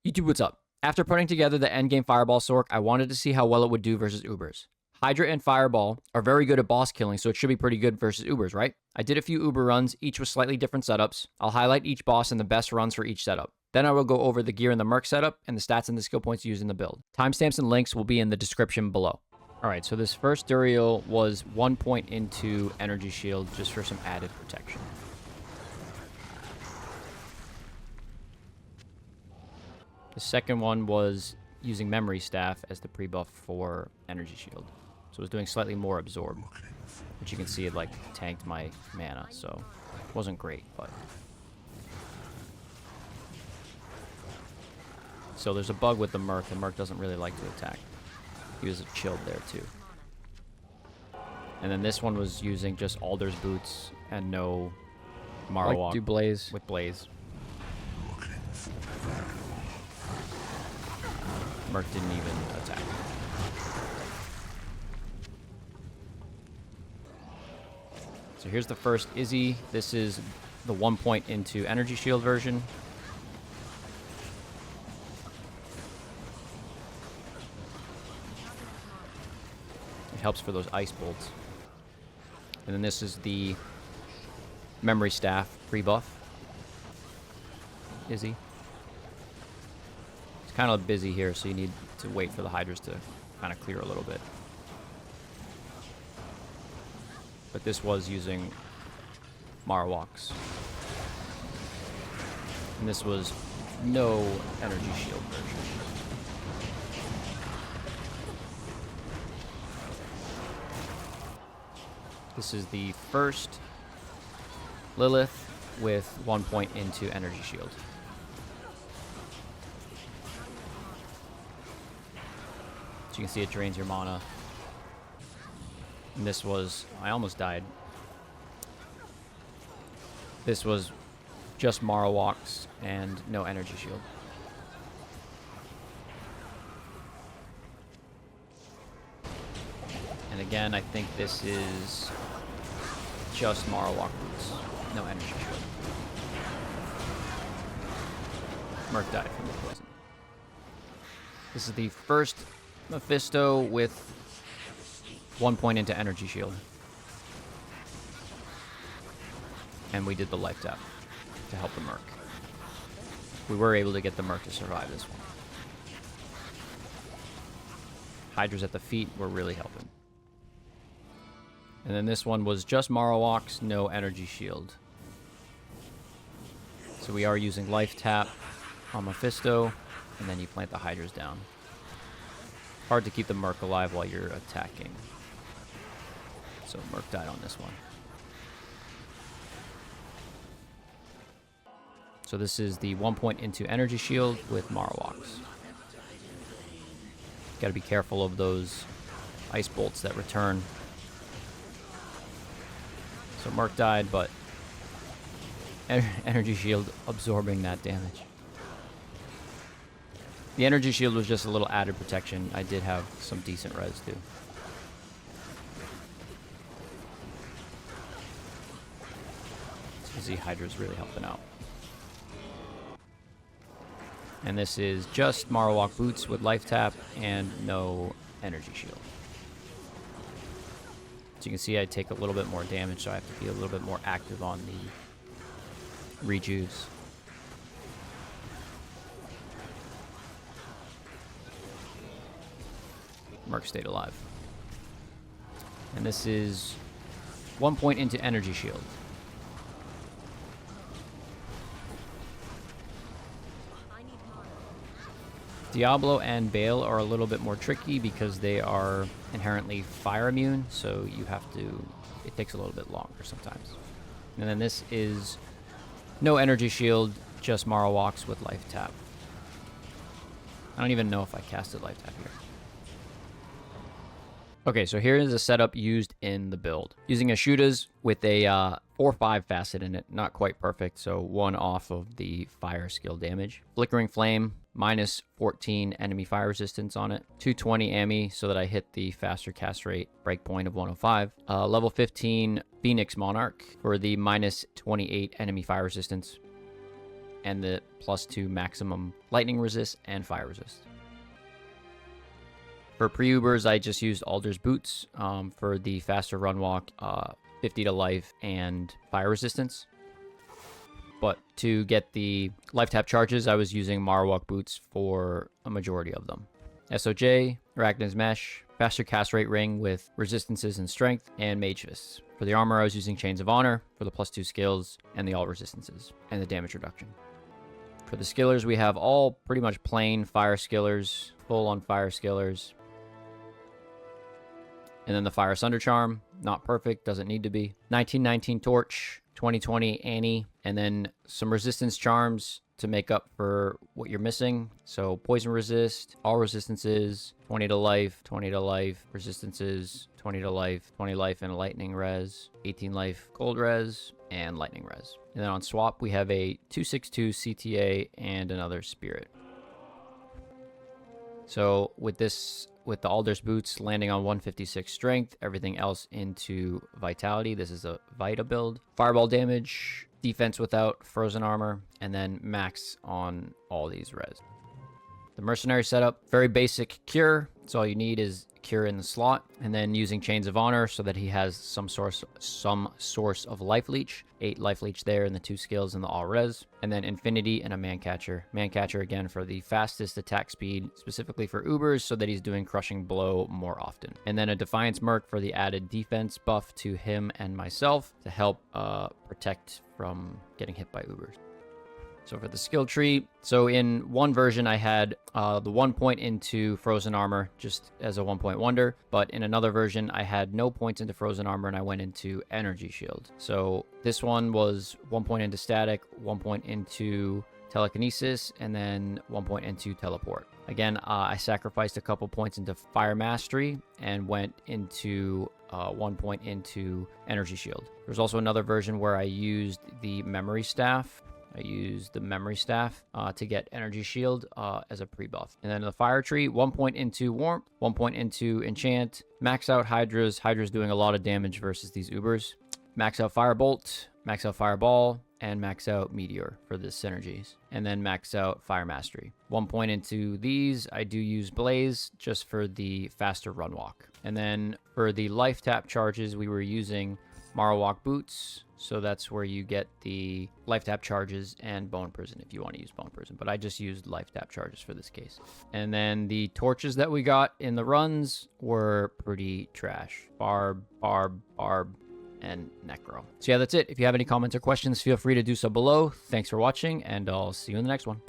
YouTube, what's up? After putting together the endgame Fireball Sorc, I wanted to see how well it would do versus UBERS. Hydra and Fireball are very good at boss killing, so it should be pretty good versus UBERS, right? I did a few Uber runs, each with slightly different setups. I'll highlight each boss and the best runs for each setup. Then I will go over the gear in the Merc setup and the stats and the skill points used in the build. Timestamps and links will be in the description below. Alright, so this first Duriel was 1 point into energy shield just for some added protection. The second one was using Memory Staff as the pre-buff for Energy Shield. So it was doing slightly more Absorb, which you can see it like tanked my mana, so it wasn't great, but... So there's a bug with the Merc. The Merc doesn't really like to attack. He was chilled there too. And then this one was using just Alder's Boots and no Marowak. Like do Blaze with Blaze. Merc didn't even attack. So here's the first Izzy. This is the 1 point into energy shield version. It helps for those ice bolts. And then this is the memory staff pre-buff. Izzy. Kind of busy here, so you need to wait for the Hydras to kind of clear a little bit. But this was using Marowaks. And this was no energy shield version. This is the first Lilith with 1 point into energy shield. You can see it drains your mana. And this was... I almost died. This was just Marowaks and no energy shield. And again, I think this is just Marowak Boots. No energy shield. Merc died from the poison. This is the first Mephisto with 1 point into energy shield. And we did the life tap to help the Merc. We were able to get the Merc to survive this one. Hydras at the feet were really helping. And then this one was just Marowaks, no energy shield. So we are using life tap on Mephisto, and then you plant the Hydras down. Hard to keep the Merc alive while you're attacking. So Merc died on this one. So this is the 1 point into energy shield with Marowaks. Gotta be careful of those ice bolts that return. So Merc died, but energy shield absorbing that damage. The energy shield was just a little added protection. I did have some decent res too. So you see Hydra's really helping out. And this is just Marowak Boots with life tap and no energy shield. So you can see I take a little bit more damage, so I have to be a little bit more active on the rejuice. Merc stayed alive. And this is 1 point into energy shield. Diablo and Baal are a little bit more tricky because they are inherently fire immune, so you have to... it takes a little bit longer sometimes. And then this is no energy shield, just Marowaks with life tap. I don't even know if I casted life tap here. Okay, so here is a setup used in the build. Using a Shootas with a 4-5 facet in it. Not quite perfect, so 1 off of the fire skill damage. Flickering Flame, minus 14 enemy fire resistance on it. 220 AMI so that I hit the faster cast rate breakpoint of 105. Level 15 Phoenix Monarch for the minus 28 enemy fire resistance. and the +2 maximum lightning resist and fire resist. For pre-Ubers, I just used Alder's Boots for the faster run walk, 50 to life, and fire resistance. But to get the life tap charges, I was using Marowak Boots for a majority of them. SOJ, Arachnid's Mesh, faster cast rate ring with resistances and strength, and Mage Fists. For the armor, I was using Chains of Honor for the +2 skills and the all resistances and the damage reduction. For the skillers, we have all pretty much plain fire skillers, full on fire skillers. And then the Fire Sunder Charm, not perfect, doesn't need to be. 1919 Torch, 2020 Annie, and then some resistance charms to make up for what you're missing. So poison resist, all resistances, 20 to life, 20 to life, resistances, 20 to life, 20 life and lightning res, 18 life gold res, and lightning res. And then on swap, we have a 262 CTA and another spirit. So with the Alder's Boots landing on 156 strength, everything else into vitality. This is a Vita build. Fireball damage, defense without frozen armor, and then max on all these res. The mercenary setup, very basic cure. So all you need is cure in the slot, and then using Chains of Honor so that he has some source of life leech. 8 life leech there in the 2 skills and the all res, and then Infinity and a Mancatcher. Mancatcher again for the fastest attack speed, specifically for Ubers, so that he's doing crushing blow more often. And then a Defiance Merc for the added defense buff to him and myself to help protect from getting hit by Ubers. So for the skill tree, so in one version I had the 1 point into Frozen Armor just as a 1 point wonder, but in another version I had no points into Frozen Armor and I went into Energy Shield. So this one was 1 point into Static, 1 point into Telekinesis, and then 1 point into Teleport. Again, I sacrificed a couple points into Fire Mastery and went into 1 point into Energy Shield. There's also another version where I used the Memory Staff. I used the Memory Staff to get Energy Shield as a pre-buff. And then the Fire Tree, 1 point into Warmth, 1 point into Enchant, max out Hydras. Hydra's doing a lot of damage versus these Ubers. Max out Firebolt, max out Fireball, and max out Meteor for the synergies. And then max out Fire Mastery. 1 point into these, I do use Blaze just for the faster run walk. And then for the life tap charges, we were using Marowak Boots. So that's where you get the life tap charges and Bone Prison if you want to use Bone Prison. But I just used life tap charges for this case. And then the torches that we got in the runs were pretty trash. Barb, and Necro. So yeah, that's it. If you have any comments or questions, feel free to do so below. Thanks for watching, and I'll see you in the next one.